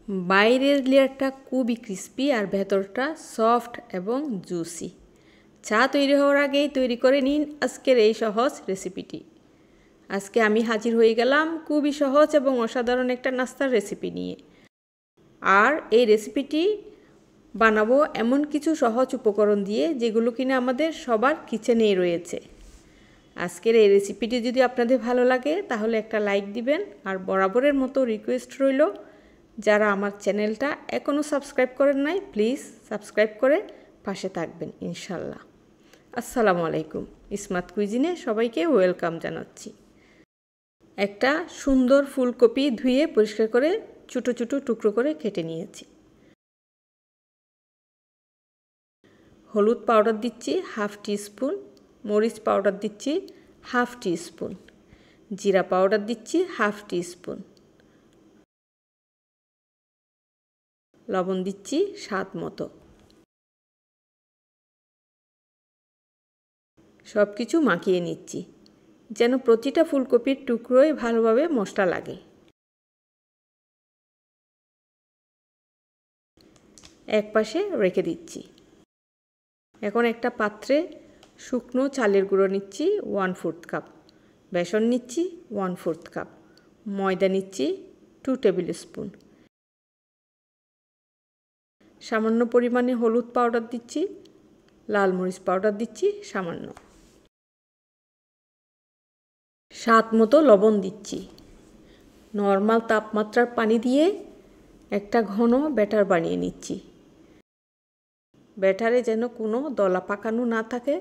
বাইরের লেয়ারটা খুবই ক্রিস্পি আর ভেতরটা সফট এবং জুসি। চা তৈরি হওয়ার আগেই তৈরি করে নিন আজকের এই সহজ রেসিপিটি। আজকে আমি হাজির হয়ে গেলাম খুবই সহজ এবং অসাধারণ একটা নাস্তার রেসিপি নিয়ে। আর এই রেসিপিটি বানাবো এমন কিছু সহজ উপকরণ দিয়ে যেগুলো কিনা আমাদের সবার কিচেনেই রয়েছে। আজকের এই রেসিপিটি যদি আপনাদের ভালো লাগে তাহলে একটা লাইক দিবেন। আর বরাবরের মতো রিকোয়েস্ট রইল, যারা আমার চ্যানেলটা এখনও সাবস্ক্রাইব করেন নাই প্লিজ সাবস্ক্রাইব করে পাশে থাকবেন ইনশাল্লাহ। আসসালামু আলাইকুম। স্মার্ট কুইজিনে সবাইকে ওয়েলকাম জানাচ্ছি। একটা সুন্দর ফুলকপি ধুয়ে পরিষ্কার করে ছোটো ছোটো টুকরো করে কেটে নিয়েছি। হলুদ পাউডার দিচ্ছি হাফ টিস্পুন, মরিচ পাউডার দিচ্ছি হাফ টিস্পুন, জিরা পাউডার দিচ্ছি হাফ টিস্পুন, লবণ দিচ্ছি স্বাদ মতো। সব কিছু মাখিয়ে নিচ্ছি যেন প্রতিটা ফুলকপির টুকরোয় ভালোভাবে মশলা লাগে। এক পাশে রেখে দিচ্ছি। এখন একটা পাত্রে শুকনো চালের গুঁড়ো নিচ্ছি 1/4 কাপ, বেসন নিচ্ছি 1/4 কাপ, ময়দা নিচ্ছি 2 টেবিল স্পুন, সামান্য পরিমাণে হলুদ পাউডার দিচ্ছি, লাল মরিচ পাউডার দিচ্ছি সামান্য, স্বাদ মতো লবণ দিচ্ছি। নর্মাল তাপমাত্রার পানি দিয়ে একটা ঘন ব্যাটার বানিয়ে নিচ্ছি। ব্যাটারে যেন কোনো দলা পাকানো না থাকে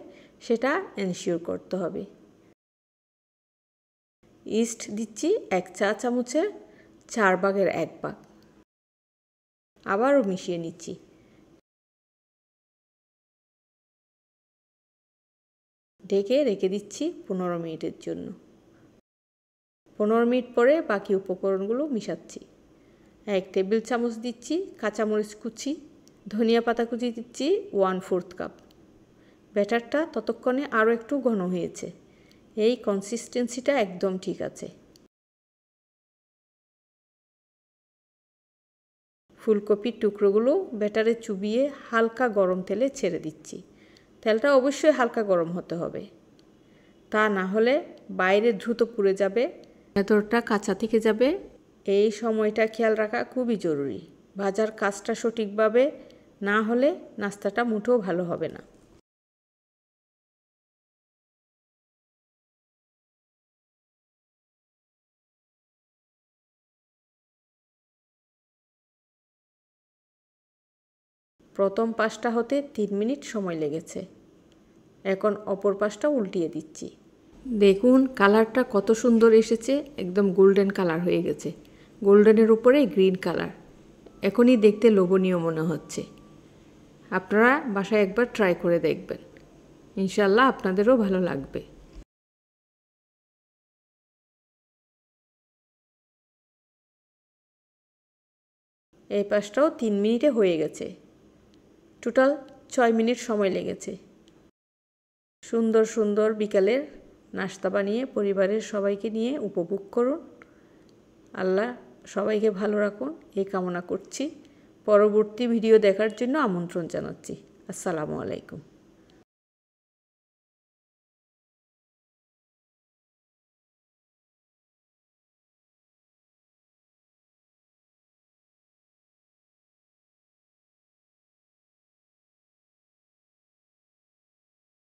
সেটা এনশিওর করতে হবে। ইস্ট দিচ্ছি 1 চা চামচের 4/1 ভাগ। আবারও মিশিয়ে নিচ্ছি। ঢেকে রেখে দিচ্ছি 15 মিনিটের জন্য। 15 মিনিট পরে বাকি উপকরণগুলো মিশাচ্ছি। 1 টেবিল চামচ দিচ্ছি কাঁচামরিচ কুচি, ধনিয়া পাতা কুচি দিচ্ছি 1/4 কাপ। ব্যাটারটা ততক্ষণে আরও একটু ঘন হয়েছে। এই কনসিস্টেন্সিটা একদম ঠিক আছে। ফুলকপির টুকরোগুলো ব্যাটারে চুবিয়ে হালকা গরম তেলে ছেড়ে দিচ্ছি। তেলটা অবশ্যই হালকা গরম হতে হবে, তা না হলে বাইরে দ্রুত পুড়ে যাবে, ভেতরটা কাঁচা থেকে যাবে। এই সময়টা খেয়াল রাখা খুবই জরুরি। ভাজার কাজটা সঠিকভাবে না হলে নাস্তাটা মুঠেও ভালো হবে না। প্রথম পাশটা হতে 3 মিনিট সময় লেগেছে। এখন অপর পাশটা উল্টিয়ে দিচ্ছি। দেখুন কালারটা কত সুন্দর এসেছে, একদম গোল্ডেন কালার হয়ে গেছে। গোল্ডেনের উপরে গ্রিন কালার, এখনই দেখতে লোভনীয় মনে হচ্ছে। আপনারা বাসায় একবার ট্রাই করে দেখবেন, ইনশাল্লাহ আপনাদেরও ভালো লাগবে। এই পাশটাও 3 মিনিটে হয়ে গেছে। টোটাল 6 মিনিট সময় লেগেছে। সুন্দর সুন্দর বিকালের নাস্তা বানিয়ে পরিবারের সবাইকে নিয়ে উপভোগ করুন। আল্লাহ সবাইকে ভালো রাখুন এই কামনা করছি। পরবর্তী ভিডিও দেখার জন্য আমন্ত্রণ জানাচ্ছি। আসসালামু আলাইকুম।